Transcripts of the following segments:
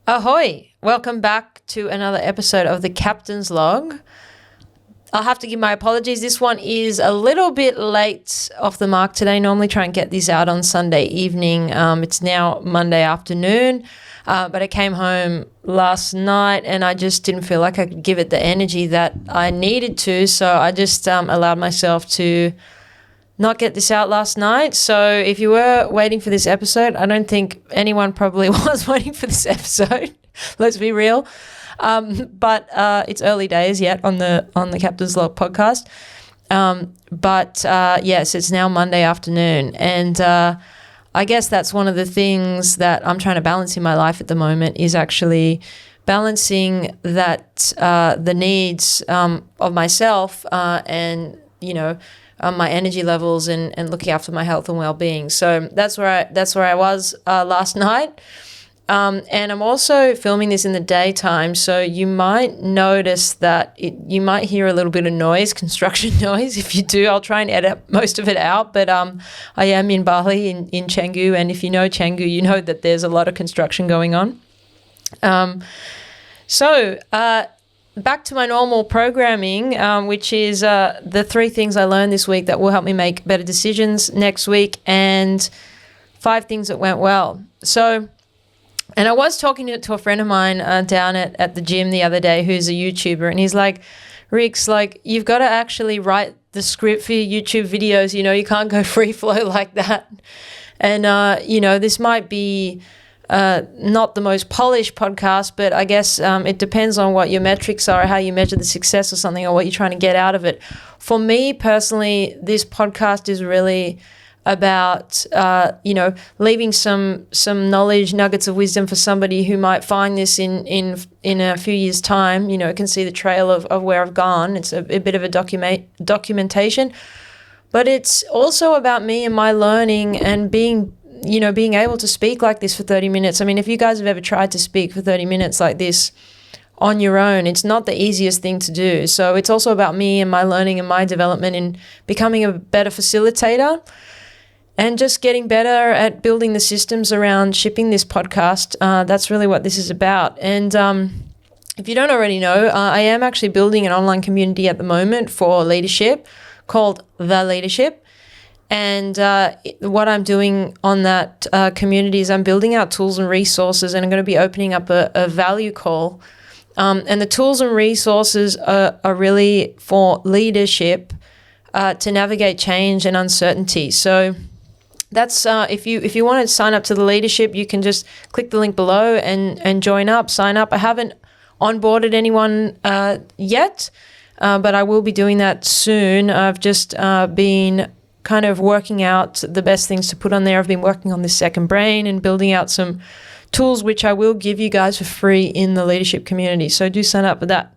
Ahoy! Welcome back to another episode of the Captain's Log. I'll have to give my apologies. This one is a little bit late off the mark today. Normally try and get this out on Sunday evening. It's now Monday afternoon, but I came home last night and I just didn't feel like I could give it the energy that I needed to. So I just allowed myself to not get this out last night. So if you were waiting for this episode, I don't think anyone probably was waiting for this episode. Let's be real. But it's early days yet on the Captain's Log podcast. Yes, it's now Monday afternoon. And I guess that's one of the things that I'm trying to balance in my life at the moment is actually balancing that the needs of myself and, my energy levels and looking after my health and well-being. So that's where I was last night. And I'm also filming this in the daytime, so you might notice that you might hear a little bit of noise, construction noise. If you do, I'll try and edit most of it out. But I am in Bali, in Canggu, and if you know Canggu, you know that there's a lot of construction going on. Back to my normal programming, which is the 3 things I learned this week that will help me make better decisions next week, and 5 things that went well. And I was talking to a friend of mine down at the gym the other day who's a YouTuber, and he's like, Rix, you've got to actually write the script for your YouTube videos. You can't go free flow like that. And, this might be not the most polished podcast, but I guess it depends on what your metrics are, how you measure the success or something, or what you're trying to get out of it. For me personally, this podcast is really about, leaving some knowledge, nuggets of wisdom for somebody who might find this in a few years' time, can see the trail of where I've gone. It's a bit of a documentation, but it's also about me and my learning and being able to speak like this for 30 minutes. I mean, if you guys have ever tried to speak for 30 minutes like this on your own, it's not the easiest thing to do. So it's also about me and my learning and my development and becoming a better facilitator and just getting better at building the systems around shipping this podcast. That's really what this is about. And if you don't already know, I am actually building an online community at the moment for leadership called The Leadership. And what I'm doing on that community is I'm building out tools and resources, and I'm going to be opening up a value call. And the tools and resources are really for leadership to navigate change and uncertainty. So that's if you want to sign up to the leadership, you can just click the link below and sign up. I haven't onboarded anyone yet, but I will be doing that soon. I've just been kind of working out the best things to put on there. I've been working on this second brain and building out some tools, which I will give you guys for free in the leadership community. So do sign up for that.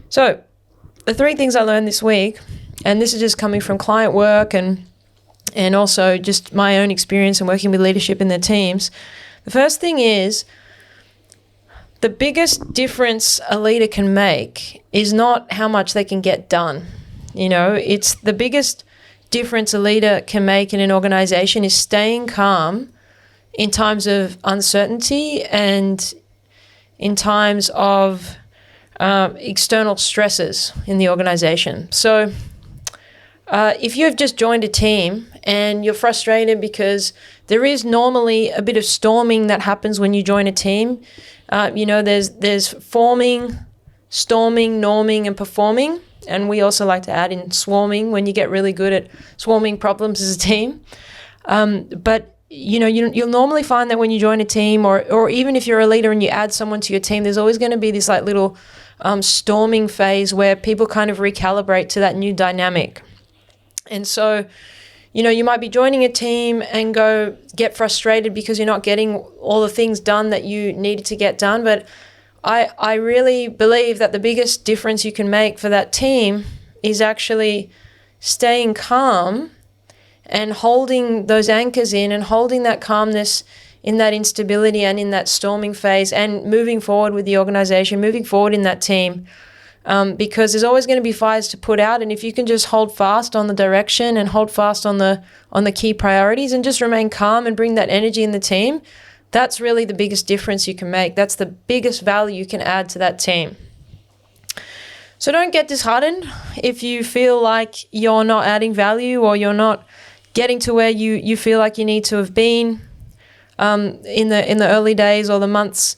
So the 3 things I learned this week, and this is just coming from client work and also just my own experience and working with leadership in their teams. The first thing is the biggest difference a leader can make is not how much they can get done. It's the biggest difference a leader can make in an organization is staying calm in times of uncertainty and in times of external stresses in the organization. So if you've just joined a team and you're frustrated because there is normally a bit of storming that happens when you join a team, there's forming, storming, norming, and performing. And we also like to add in swarming when you get really good at swarming problems as a team. But you'll normally find that when you join a team or even if you're a leader and you add someone to your team, there's always going to be this little storming phase where people kind of recalibrate to that new dynamic. And so, you might be joining a team and get frustrated because you're not getting all the things done that you needed to get done. But I really believe that the biggest difference you can make for that team is actually staying calm and holding those anchors in and holding that calmness in that instability and in that storming phase and moving forward with the organization, moving forward in that team. Because there's always going to be fires to put out, and if you can just hold fast on the direction and hold fast on the key priorities and just remain calm and bring that energy in the team, That's really the biggest difference you can make. That's the biggest value you can add to that team. So don't get disheartened if you feel like you're not adding value or you're not getting to where you feel like you need to have been in the early days or the months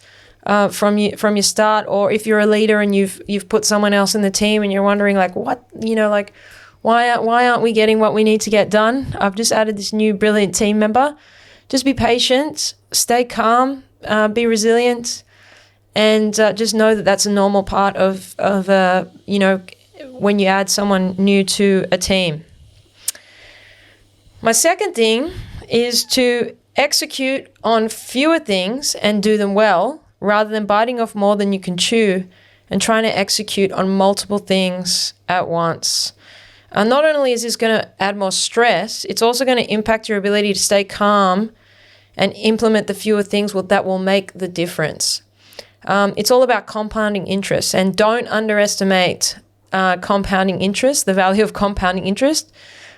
from your start. Or if you're a leader and you've put someone else in the team and you're wondering like, what, like, why aren't we getting what we need to get done? I've just added this new brilliant team member. Just be patient, stay calm, be resilient, and just know that that's a normal part of when you add someone new to a team. My second thing is to execute on fewer things and do them well, rather than biting off more than you can chew and trying to execute on multiple things at once. Not only is this going to add more stress, it's also going to impact your ability to stay calm and implement the fewer things that will make the difference. It's all about compounding interest, and don't underestimate compounding interest, the value of compounding interest.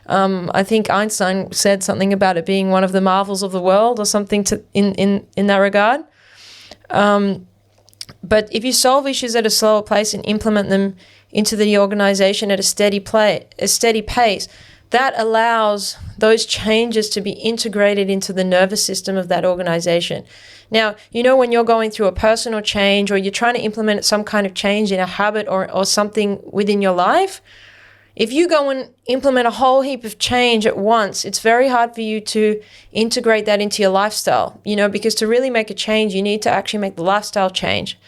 I think Einstein said something about it being one of the marvels of the world or something in that regard. But if you solve issues at a slower pace and implement them into the organization at a steady pace, that allows those changes to be integrated into the nervous system of that organization. Now, when you're going through a personal change or you're trying to implement some kind of change in a habit or something within your life, if you go and implement a whole heap of change at once, it's very hard for you to integrate that into your lifestyle, because to really make a change, you need to actually make the lifestyle change.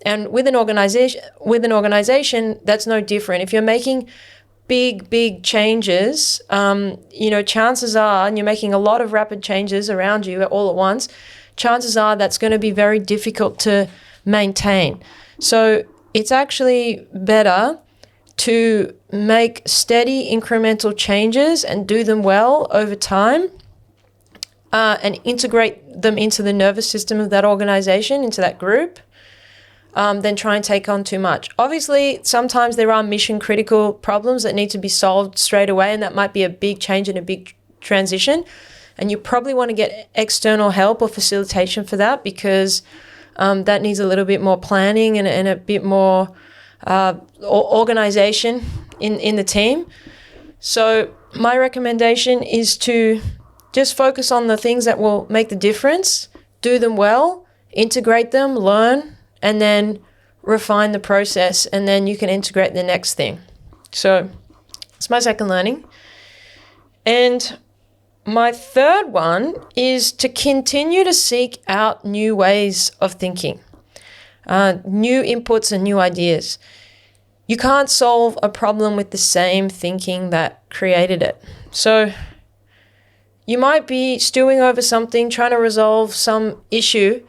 And with an organization, that's no different. If you're making big changes, chances are, and you're making a lot of rapid changes around you all at once, chances are that's going to be very difficult to maintain. So it's actually better to make steady incremental changes and do them well over time, and integrate them into the nervous system of that organization, into that group, than try and take on too much. Obviously, sometimes there are mission critical problems that need to be solved straight away, and that might be a big change and a big transition. And you probably want to get external help or facilitation for that, because that needs a little bit more planning and a bit more organization in the team. So my recommendation is to just focus on the things that will make the difference, do them well, integrate them, learn, and then refine the process, and then you can integrate the next thing. So it's my second learning. And my third one is to continue to seek out new ways of thinking, new inputs and new ideas. You can't solve a problem with the same thinking that created it. So you might be stewing over something, trying to resolve some issue,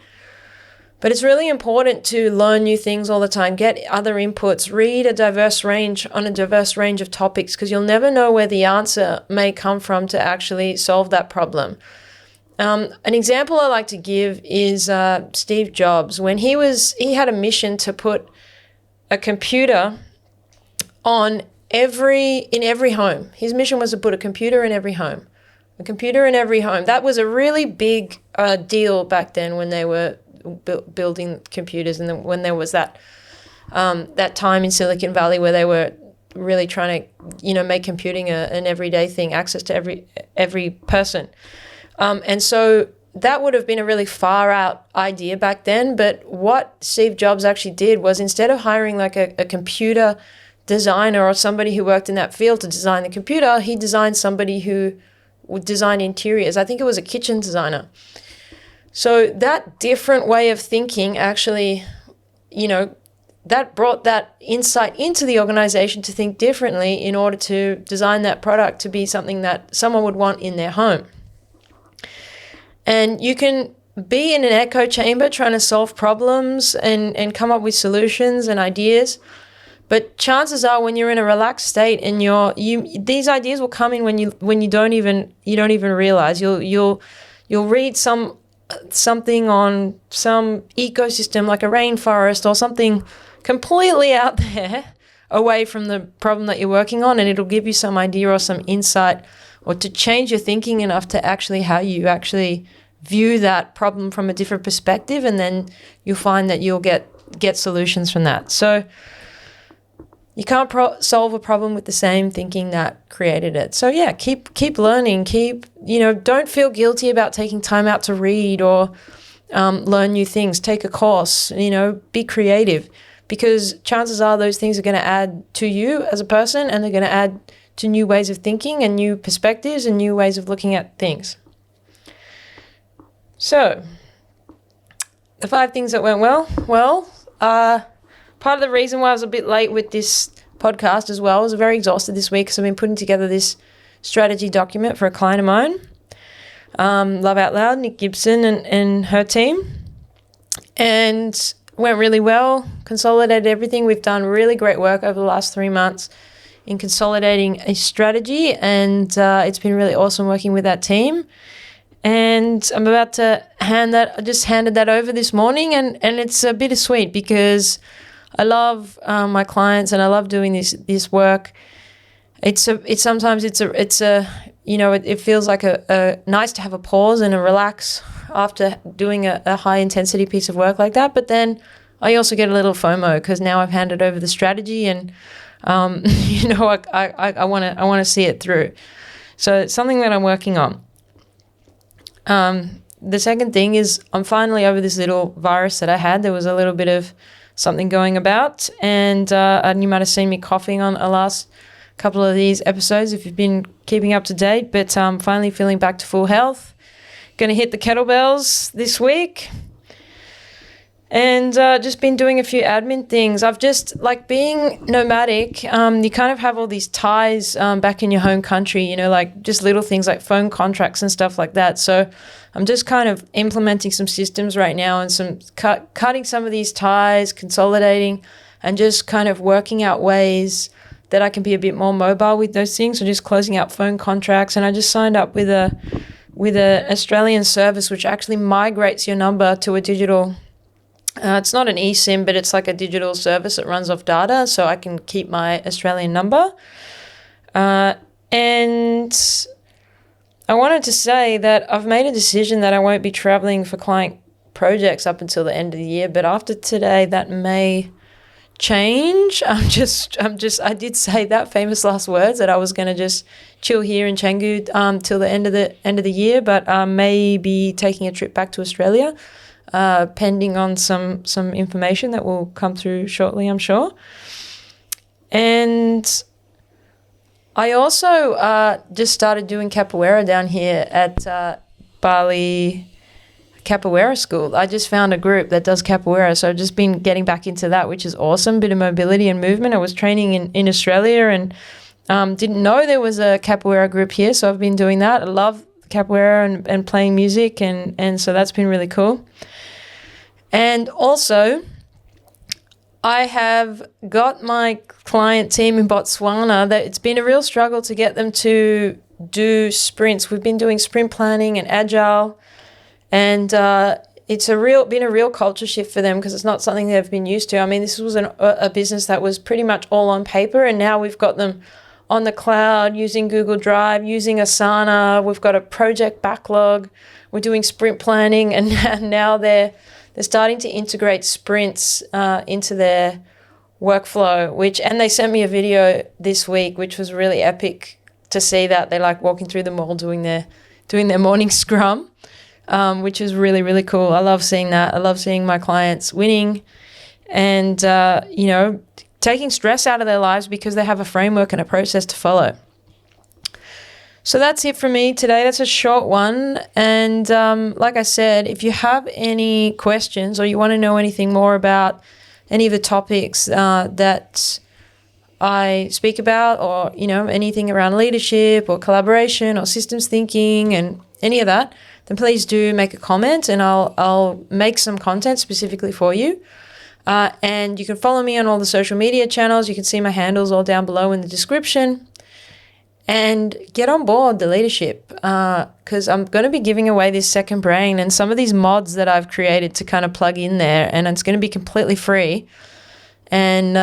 but it's really important to learn new things all the time, get other inputs, read a diverse range of topics, because you'll never know where the answer may come from to actually solve that problem. An example I like to give is Steve Jobs. When he had a mission to put a computer in every home. His mission was to put a computer in every home. A computer in every home. That was a really big deal back then when they were building computers, and when there was that time in Silicon Valley where they were really trying to make computing an everyday thing, access to every person, and so that would have been a really far out idea back then. But what Steve Jobs actually did was, instead of hiring like a computer designer or somebody who worked in that field to design the computer, he designed somebody who would design interiors. I think it was a kitchen designer. So that different way of thinking actually, that brought that insight into the organization to think differently in order to design that product to be something that someone would want in their home. And you can be in an echo chamber trying to solve problems and come up with solutions and ideas. But chances are, when you're in a relaxed state and these ideas will come in when you don't even realize. You'll read something on some ecosystem like a rainforest or something completely out there away from the problem that you're working on, and it'll give you some idea or some insight, or to change your thinking enough to actually how you actually view that problem from a different perspective, and then you'll find that you'll get solutions from that. So you can't solve a problem with the same thinking that created it. So yeah, keep learning. Don't feel guilty about taking time out to read or learn new things. Take a course. Be creative, because chances are those things are going to add to you as a person, and they're going to add to new ways of thinking and new perspectives and new ways of looking at things. So the 5 things that went well. Part of the reason why I was a bit late with this podcast as well, I was very exhausted this week because I've been putting together this strategy document for a client of mine, Love Out Loud, Nick Gibson and her team, and went really well, consolidated everything. We've done really great work over the last 3 months in consolidating a strategy, and it's been really awesome working with that team. And I'm about to I just handed that over this morning, and it's a bittersweet because I love my clients and I love doing this work. It feels like a nice to have a pause and a relax after doing a high intensity piece of work like that. But then I also get a little FOMO because now I've handed over the strategy, and I want to see it through. So it's something that I'm working on. The second thing is I'm finally over this little virus that I had. There was a little bit of something going about, and you might have seen me coughing on a last couple of these episodes if you've been keeping up to date, but I'm finally feeling back to full health. Going to hit the kettlebells this week, and just been doing a few admin things. I've just, like, being nomadic, you kind of have all these ties back in your home country, like just little things like phone contracts and stuff like that. So I'm just kind of implementing some systems right now and some cutting some of these ties, consolidating, and just kind of working out ways that I can be a bit more mobile with those things. So just closing out phone contracts. And I just signed up with a Australian service which actually migrates your number to a digital. It's not an eSIM, but it's like a digital service that runs off data, so I can keep my Australian number. And I wanted to say that I've made a decision that I won't be traveling for client projects up until the end of the year, but after today that may change. I did say that famous last words that I was going to just chill here in Canggu till the end of the year, but may be taking a trip back to Australia, pending on some information that will come through shortly, I'm sure. And I also just started doing capoeira down here at Bali Capoeira School. I just found a group that does capoeira, so I've just been getting back into that, which is awesome. Bit of mobility and movement. I was training in Australia and didn't know there was a capoeira group here, so I've been doing that. I love capoeira and playing music, and so that's been really cool. And also, I have got my client team in Botswana that it's been a real struggle to get them to do sprints. We've been doing sprint planning and agile, and it's been a real culture shift for them because it's not something they've been used to. I mean, this was a business that was pretty much all on paper, and now we've got them on the cloud using Google Drive, using Asana. We've got a project backlog. We're doing sprint planning, and now they're starting to integrate sprints into their workflow, and they sent me a video this week, which was really epic to see that. They're like walking through the mall doing their morning scrum, which is really, really cool. I love seeing that. I love seeing my clients winning and, taking stress out of their lives because they have a framework and a process to follow. So that's it from me today. That's a short one. And like I said, if you have any questions or you want to know anything more about any of the topics that I speak about, or, anything around leadership or collaboration or systems thinking and any of that, then please do make a comment and I'll make some content specifically for you. And you can follow me on all the social media channels. You can see my handles all down below in the description. And get on board the leadership because I'm going to be giving away this second brain and some of these mods that I've created to kind of plug in there, and it's going to be completely free. And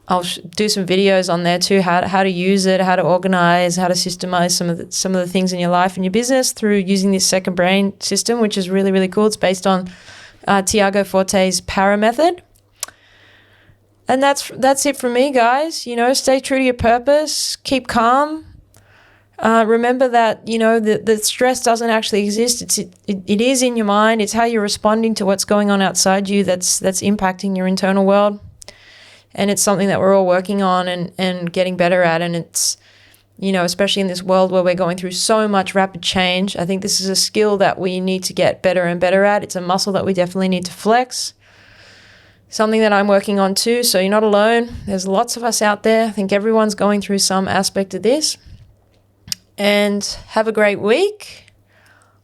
I'll do some videos on there too, how to use it, how to organize, how to systemize some of the things in your life and your business through using this second brain system, which is really, really cool. It's based on Tiago Forte's Para method. And that's it from me, guys. Stay true to your purpose, keep calm. Remember that, the stress doesn't actually exist. It is in your mind. It's how you're responding to what's going on outside you that's impacting your internal world. And it's something that we're all working on and getting better at. And it's, especially in this world where we're going through so much rapid change, I think this is a skill that we need to get better and better at. It's a muscle that we definitely need to flex. Something that I'm working on too. So you're not alone. There's lots of us out there. I think everyone's going through some aspect of this. And have a great week.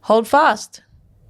Hold fast.